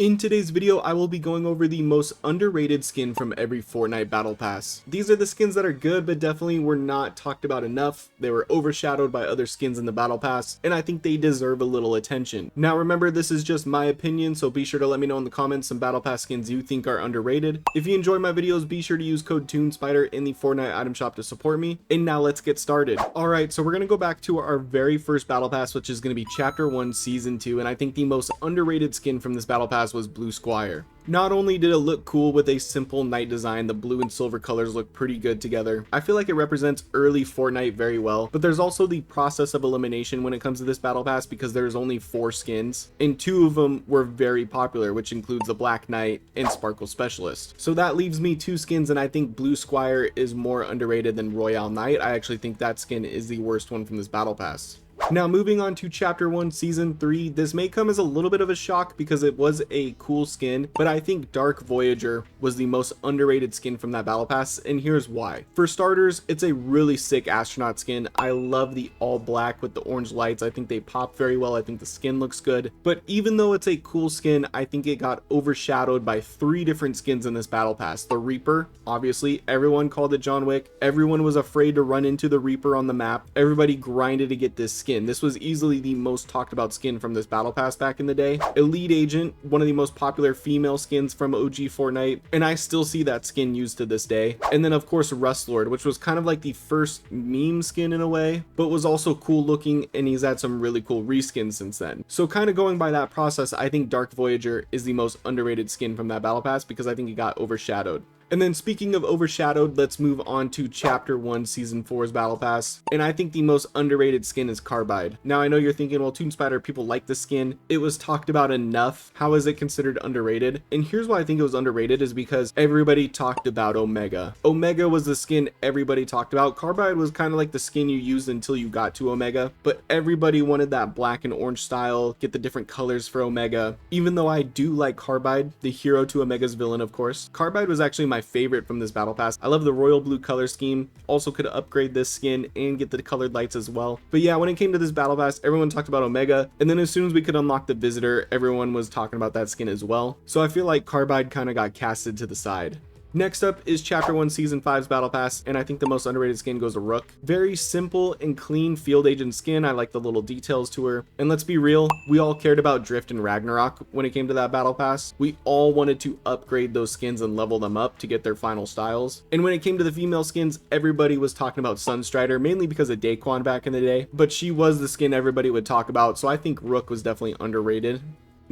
In today's video, I will be going over the most underrated skin from every Fortnite battle pass. These are the skins that are good, but definitely were not talked about enough. They were overshadowed by other skins in the battle pass, and I think they deserve a little attention. Now remember, this is just my opinion, so be sure to let me know in the comments some battle pass skins you think are underrated. If you enjoy my videos, be sure to use code TuneSpider in the Fortnite item shop to support me. And now let's get started. Alright, so we're gonna go back to our very first battle pass, which is gonna be Chapter 1 Season 2, and I think the most underrated skin from this battle pass was Blue Squire. Not only did it look cool with a simple night design, the blue and silver colors look pretty good together. I feel like it represents early Fortnite very well, but there's also the process of elimination when it comes to this battle pass because there's only 4 skins, and 2 of them were very popular, which includes the Black Knight and Sparkle Specialist. So that leaves me 2 skins, and I think Blue Squire is more underrated than Royale Knight. I actually think that skin is the worst one from this battle pass. Now moving on to Chapter 1 Season 3, this may come as a little bit of a shock because it was a cool skin, but I think Dark Voyager was the most underrated skin from that battle pass, and here's why. For starters, it's a really sick astronaut skin. I love the all black with the orange lights. I think they pop very well. I think the skin looks good, but even though it's a cool skin, I think it got overshadowed by 3 different skins in this battle pass. The Reaper, obviously everyone called it John Wick. Everyone was afraid to run into the Reaper on the map. Everybody grinded to get this skin. This was easily the most talked about skin from this battle pass back in the day. Elite Agent, one of the most popular female skins from OG Fortnite, and I still see that skin used to this day. And then of course Rust Lord, which was kind of like the first meme skin in a way, but was also cool looking, and he's had some really cool reskins since then. So kind of going by that process, I think Dark Voyager is the most underrated skin from that battle pass because I think it got overshadowed. And then speaking of overshadowed, let's move on to Chapter 1 Season 4's Battle Pass. And I think the most underrated skin is Carbide. Now I know you're thinking, well, TuneSpider, people like this skin. It was talked about enough. How is it considered underrated? And here's why I think it was underrated is because everybody talked about Omega. Omega was the skin everybody talked about. Carbide was kind of like the skin you used until you got to Omega, but everybody wanted that black and orange style, get the different colors for Omega. Even though I do like Carbide, the hero to Omega's villain, of course, Carbide was actually my favorite from this battle pass. I love the royal blue color scheme. Also could upgrade this skin and get the colored lights as well. But yeah, when it came to this battle pass, everyone talked about Omega, and then as soon as we could unlock the visitor, everyone was talking about that skin as well. So I feel like Carbide kind of got casted to the side. Next up is Chapter 1 Season 5's Battle Pass, and I think the most underrated skin goes to Rook. Very simple and clean field agent skin. I like the little details to her. And let's be real, we all cared about Drift and Ragnarok when it came to that Battle Pass. We all wanted to upgrade those skins and level them up to get their final styles. And when it came to the female skins, everybody was talking about Sunstrider, mainly because of Daquan back in the day. But she was the skin everybody would talk about, so I think Rook was definitely underrated.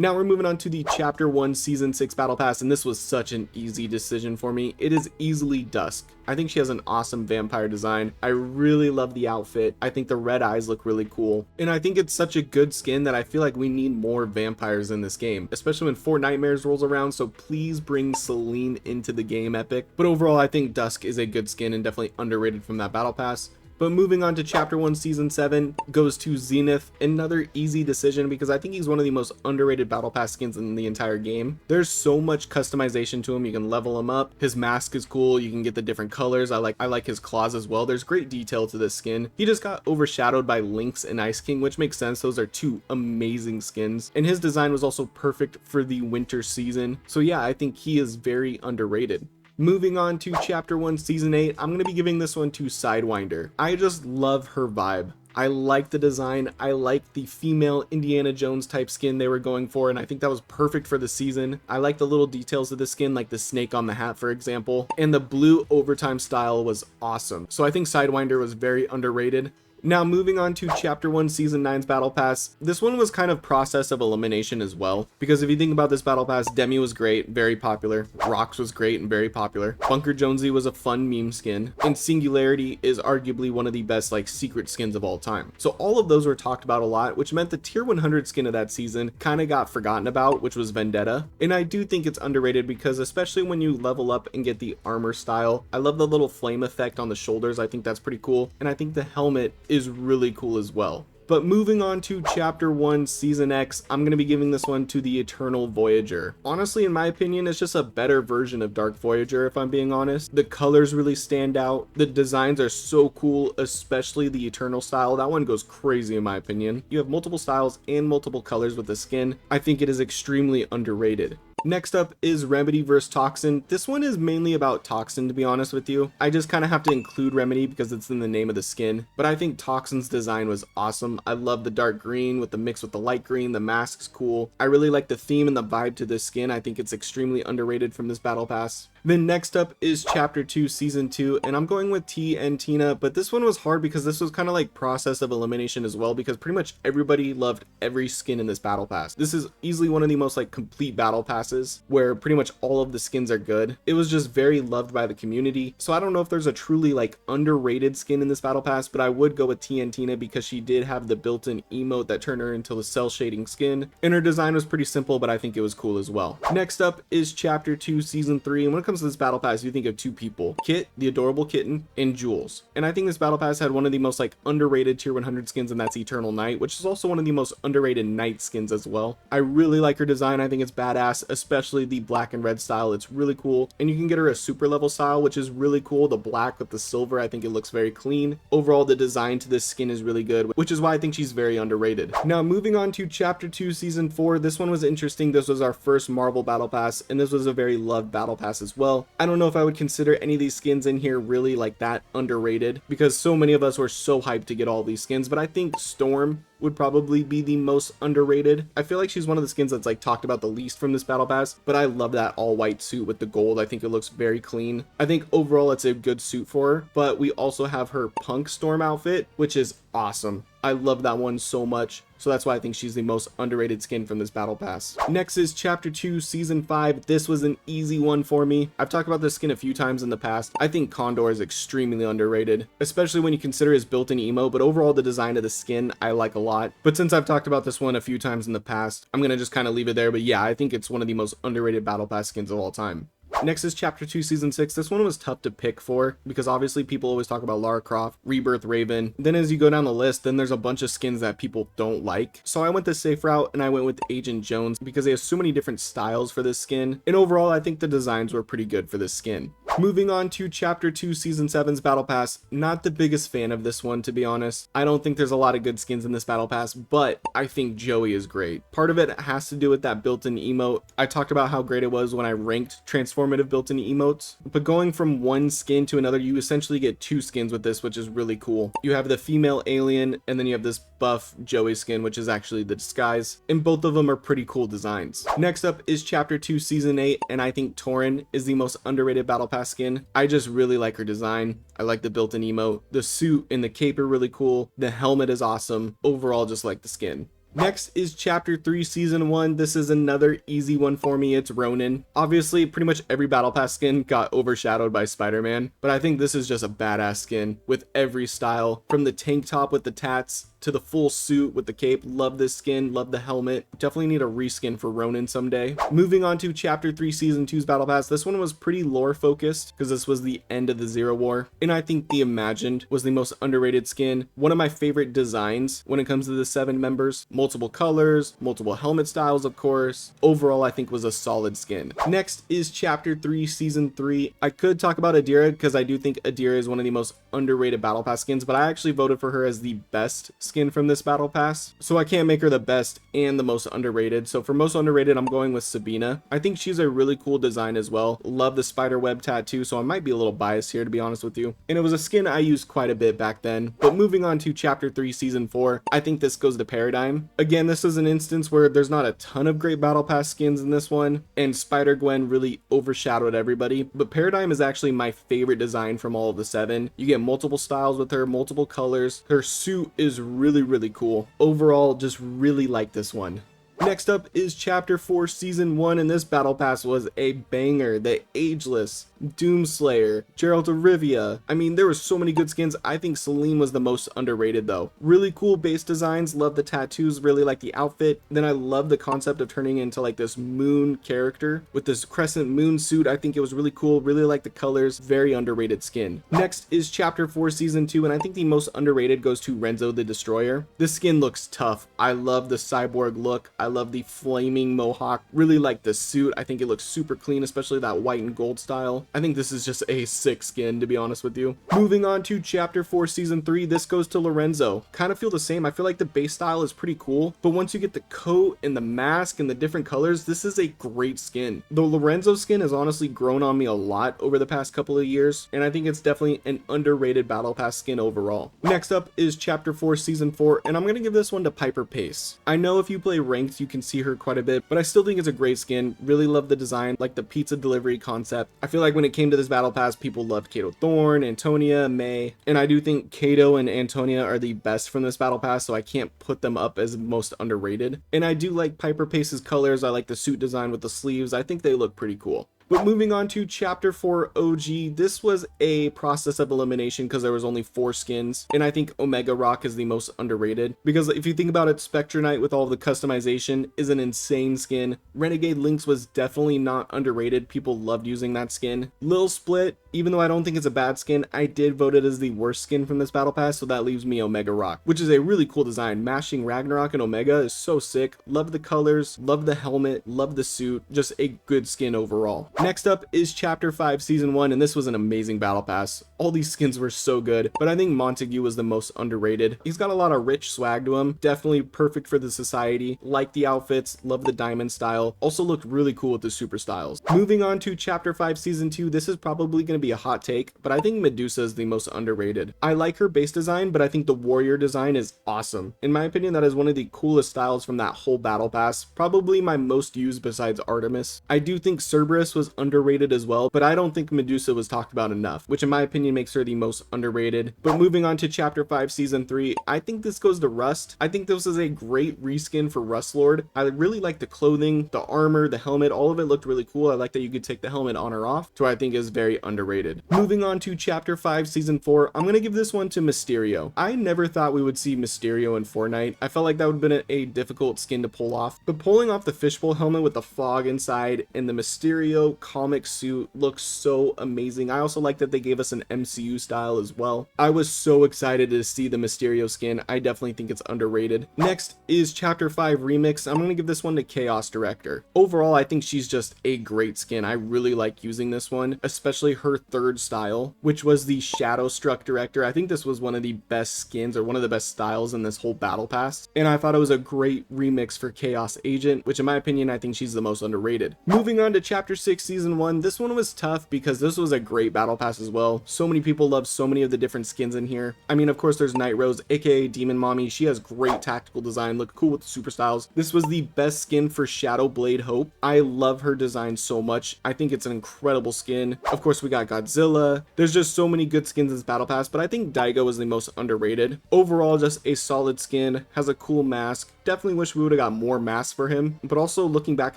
Now we're moving on to the Chapter 1 Season 6 Battle Pass, and this was such an easy decision for me. It is easily Dusk. I think she has an awesome vampire design. I really love the outfit. I think the red eyes look really cool. And I think it's such a good skin that I feel like we need more vampires in this game, especially when Four Nightmares rolls around, so please bring Celine into the game, Epic. But overall, I think Dusk is a good skin and definitely underrated from that Battle Pass. But moving on to Chapter 1 Season 7 goes to Zenith. Another easy decision because I think he's one of the most underrated Battle Pass skins in the entire game. There's so much customization to him. You can level him up. His mask is cool. You can get the different colors. I like his claws as well. There's great detail to this skin. He just got overshadowed by Lynx and Ice King, which makes sense. Those are 2 amazing skins. And his design was also perfect for the winter season. So yeah, I think he is very underrated. Moving on to Chapter 1 Season 8, I'm going to be giving this one to Sidewinder. I just love her vibe. I like the design. I like the female Indiana Jones type skin they were going for, and I think that was perfect for the season. I like the little details of the skin, like the snake on the hat, for example, and the blue overtime style was awesome. So I think Sidewinder was very underrated. Now moving on to Chapter 1 Season 9's Battle Pass, this one was kind of process of elimination as well, because if you think about this Battle Pass, Demi was great, very popular, Rox was great and very popular, Bunker Jonesy was a fun meme skin, and Singularity is arguably one of the best like secret skins of all time. So all of those were talked about a lot, which meant the tier 100 skin of that season kind of got forgotten about, which was Vendetta. And I do think it's underrated because especially when you level up and get the armor style, I love the little flame effect on the shoulders. I think that's pretty cool, and I think the helmet is really cool as well. But moving on to Chapter 1, Season X, I'm going to be giving this one to the Eternal Voyager. Honestly, in my opinion, it's just a better version of Dark Voyager, if I'm being honest. The colors really stand out. The designs are so cool, especially the Eternal style. That one goes crazy in my opinion. You have multiple styles and multiple colors with the skin. I think it is extremely underrated. Next up is Remedy vs Toxin. This one is mainly about Toxin, to be honest with you. I just kind of have to include Remedy because it's in the name of the skin, but I think Toxin's design was awesome. I love the dark green with the mix with the light green. The mask's cool. I really like the theme and the vibe to this skin. I think it's extremely underrated from this battle pass. Then next up is Chapter 2 Season 2, and I'm going with T and Tina, but this one was hard because this was kind of like process of elimination as well, because pretty much everybody loved every skin in this battle pass. This is easily one of the most like complete battle passes where pretty much all of the skins are good. It was just very loved by the community, so I don't know if there's a truly like underrated skin in this battle pass, but I would go with T and Tina because she did have the built-in emote that turned her into a cell shading skin, and her design was pretty simple, but I think it was cool as well. Next up is Chapter 2 Season 3, and when it comes to this battle pass, you think of two people: Kit, the adorable kitten, and Jules. And I think this battle pass had one of the most like underrated tier 100 skins, and that's Eternal Night, which is also one of the most underrated Night skins as well. I really like her design. I think it's badass, especially the black and red style. It's really cool, and you can get her a super level style, which is really cool. The black with the silver, I think it looks very clean. Overall, the design to this skin is really good, which is why I think she's very underrated. Now moving on to Chapter 2 Season 4, this one was interesting. This was our first Marvel battle pass, and this was a very loved battle pass as well. I don't know if I would consider any of these skins in here really like that underrated, because so many of us were so hyped to get all these skins, but I think Storm would probably be the most underrated. I feel like she's one of the skins that's like talked about the least from this battle pass, but I love that all white suit with the gold. I think it looks very clean. I think overall it's a good suit for her, but we also have her Punk Storm outfit, which is awesome. I love that one so much, so that's why I think she's the most underrated skin from this battle pass. Next is Chapter 2 Season 5. This was an easy one for me. I've talked about this skin a few times in the past. I think Condor is extremely underrated, especially when you consider his built-in emo, but overall the design of the skin I like a lot. But since I've talked about this one a few times in the past, I'm gonna just kind of leave it there. But yeah, I think it's one of the most underrated battle pass skins of all time. Next is Chapter 2 Season 6. This one was tough to pick for because obviously people always talk about Lara Croft, Rebirth, Raven. Then as you go down the list, then there's a bunch of skins that people don't like. So I went the safe route and I went with Agent Jones because they have so many different styles for this skin. And overall, I think the designs were pretty good for this skin. Moving on to Chapter 2 Season 7's Battle Pass. Not the biggest fan of this one, to be honest. I don't think there's a lot of good skins in this Battle Pass, but I think Joey is great. Part of it has to do with that built-in emote. I talked about how great it was when I ranked transformative built-in emotes, but going from one skin to another, you essentially get two skins with this, which is really cool. You have the female alien, and then you have this buff Joey skin, which is actually the disguise, and both of them are pretty cool designs. Next up is Chapter 2 Season 8, and I think Torrin is the most underrated Battle Pass skin. I just really like her design. I like the built-in emote. The suit and the cape are really cool. The helmet is awesome. Overall, just like the skin. Next is Chapter 3 Season 1. This is another easy one for me. It's Ronin. Obviously, pretty much every Battle Pass skin got overshadowed by Spider-Man, but I think this is just a badass skin with every style, from the tank top with the tats to the full suit with the cape. Love this skin, love the helmet. Definitely need a reskin for Ronin someday. Moving on to Chapter 3 Season 2's Battle Pass. This one was pretty lore focused because this was the end of the Zero War, and I think the Imagined was the most underrated skin. One of my favorite designs when it comes to the 7 members. Multiple colors, multiple helmet styles, of course. Overall, I think was a solid skin. Next is Chapter 3 Season 3. I could talk about Adira because I do think Adira is one of the most underrated Battle Pass skins, but I actually voted for her as the best skin from this Battle Pass, so I can't make her the best and the most underrated. So for most underrated, I'm going with Sabina. I think she's a really cool design as well. Love the spider web tattoo, so I might be a little biased here, to be honest with you. And it was a skin I used quite a bit back then. But moving on to Chapter 3 Season 4, I think this goes to Paradigm. Again, this is an instance where there's not a ton of great Battle Pass skins in this one, and Spider-Gwen really overshadowed everybody, but Paradigm is actually my favorite design from all of the 7. You get multiple styles with her, multiple colors. Her suit is really cool. Overall, just really like this one. Next up is Chapter 4 Season 1, and this battle pass was a banger. The Ageless, Doomslayer, Geralt of Rivia. I mean, there were so many good skins. I think Celine was the most underrated though. Really cool base designs, love the tattoos, really like the outfit. Then I love the concept of turning into like this moon character with this crescent moon suit. I think it was really cool, really like the colors, very underrated skin. Next is Chapter 4 Season 2, and I think the most underrated goes to Renzo the Destroyer. This skin looks tough. I love the cyborg look. I love the flaming mohawk, really like the suit. I think it looks super clean, especially that white and gold style. I think this is just a sick skin, to be honest with you. Moving on to Chapter 4 Season 3, this goes to Lorenzo. Kind of feel the same. I feel like the base style is pretty cool, but once you get the coat and the mask and the different colors, this is a great skin. The Lorenzo skin has honestly grown on me a lot over the past couple of years, and I think it's definitely an underrated battle pass skin overall. Next up is Chapter 4 Season 4, and I'm going to give this one to Piper Pace. I know if you play ranked, you can see her quite a bit, but I still think it's a great skin. Really love the design, like the pizza delivery concept. I feel like when it came to this battle pass, people loved Kato Thorn, Antonia, May, and I do think Kato and Antonia are the best from this battle pass, so I can't put them up as most underrated. And I do like Piper Pace's colors. I like the suit design with the sleeves. I think they look pretty cool. But moving on to Chapter 4 OG, this was a process of elimination because there was only 4 skins, and I think Omega Rock is the most underrated because if you think about it, Spectre Knight with all the customization is an insane skin. Renegade Lynx was definitely not underrated. People loved using that skin. Lil Split, even though I don't think it's a bad skin, I did vote it as the worst skin from this battle pass, so that leaves me Omega Rock, which is a really cool design. Mashing Ragnarok and Omega is so sick. Love the colors, love the helmet, love the suit, just a good skin overall. Next up is Chapter 5 Season 1, and this was an amazing battle pass. All these skins were so good, but I think Montague was the most underrated. He's got a lot of rich swag to him, definitely perfect for the society. Like the outfits, love the diamond style, also looked really cool with the super styles. Moving on to Chapter 5 Season 2, this is probably going to be a hot take, but I think Medusa is the most underrated. I like her base design, but I think the warrior design is awesome. In my opinion, that is one of the coolest styles from that whole battle pass, probably my most used besides Artemis. I do think Cerberus was underrated as well, but I don't think Medusa was talked about enough, which in my opinion makes her the most underrated. But moving on to Chapter 5 Season 3, I think this goes to Rust. I think this is a great reskin for Rust Lord. I really like the clothing, the armor, the helmet, all of it looked really cool. I like that you could take the helmet on or off, so I think is very underrated. Moving on to Chapter 5 Season 4, I'm gonna give this one to Mysterio. I never thought we would see Mysterio in Fortnite. I felt like that would have been a difficult skin to pull off, but pulling off the fishbowl helmet with the fog inside and the Mysterio comic suit looks so amazing. I also like that they gave us an MCU style as well. I was so excited to see the Mysterio skin. I definitely think it's underrated. Next is Chapter 5 Remix. I'm gonna give this one to Chaos Director. Overall, I think she's just a great skin. I really like using this one, especially her third style, which was the Shadow Struck Director. I think this was one of the best skins or one of the best styles in this whole battle pass, and I thought it was a great remix for Chaos Agent, which in my opinion, I think she's the most underrated. Moving on to Chapter 6 Season 1, this one was tough because this was a great battle pass as well. So many people love so many of the different skins in here. I mean, of course, there's Night Rose, aka Demon Mommy. She has great tactical design, look cool with the super styles. This was the best skin for Shadow Blade Hope. I love her design so much. I think it's an incredible skin. Of course, we got Godzilla. There's just so many good skins in this battle pass, but I think Daigo is the most underrated. Overall, just a solid skin, has a cool mask. Definitely wish we would have got more masks for him, but also looking back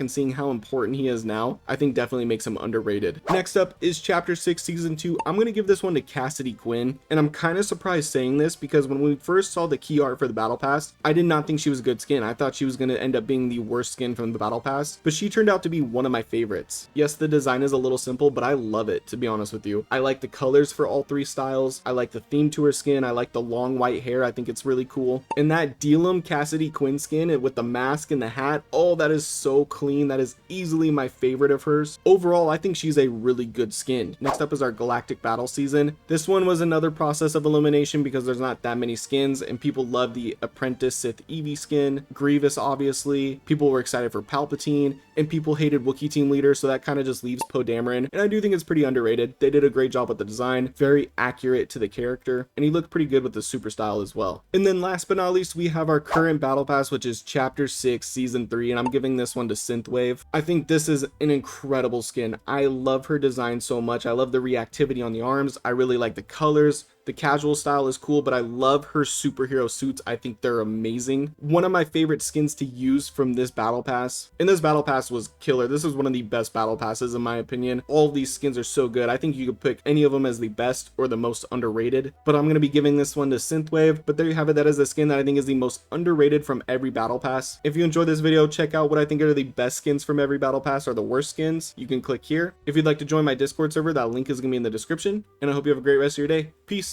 and seeing how important he is now, I think definitely makes him underrated. Next up is Chapter 6 Season 2. I'm going to give this one to Cassidy Quinn, and I'm kind of surprised saying this because when we first saw the key art for the battle pass, I did not think she was a good skin. I thought she was going to end up being the worst skin from the battle pass, but she turned out to be one of my favorites. Yes, the design is a little simple, but I love it, to be honest with you. I like the colors for all 3 styles. I like the theme to her skin. I like the long white hair. I think it's really cool. And that Dealum Cassidy Quinn skin with the mask and the hat, oh, that is so clean. That is easily my favorite of hers. Overall, I think she's a really good skin. Next up is our Galactic Battle Season. This one was another process of elimination because there's not that many skins, and people love the Apprentice Sith Eevee skin. Grievous, obviously. People were excited for Palpatine, and people hated Wookiee Team Leader, so that kind of just leaves Poe Dameron, and I do think it's pretty underrated. They did a great job with the design, very accurate to the character, and he looked pretty good with the super style as well. And then last but not least, we have our current battle pass, which is Chapter 6 Season 3, and I'm giving this one to Synthwave. I think this is an incredible skin. I love her design so much. I love the reactivity on the arms. I really like the colors. The casual style is cool, but I love her superhero suits. I think they're amazing. One of my favorite skins to use from this battle pass, and this battle pass was killer. This is one of the best battle passes in my opinion. All of these skins are so good. I think you could pick any of them as the best or the most underrated, but I'm going to be giving this one to Synthwave. But there you have it. That is the skin that I think is the most underrated from every battle pass. If you enjoyed this video, check out what I think are the best skins from every battle pass or the worst skins. You can click here. If you'd like to join my Discord server, that link is going to be in the description, and I hope you have a great rest of your day. Peace.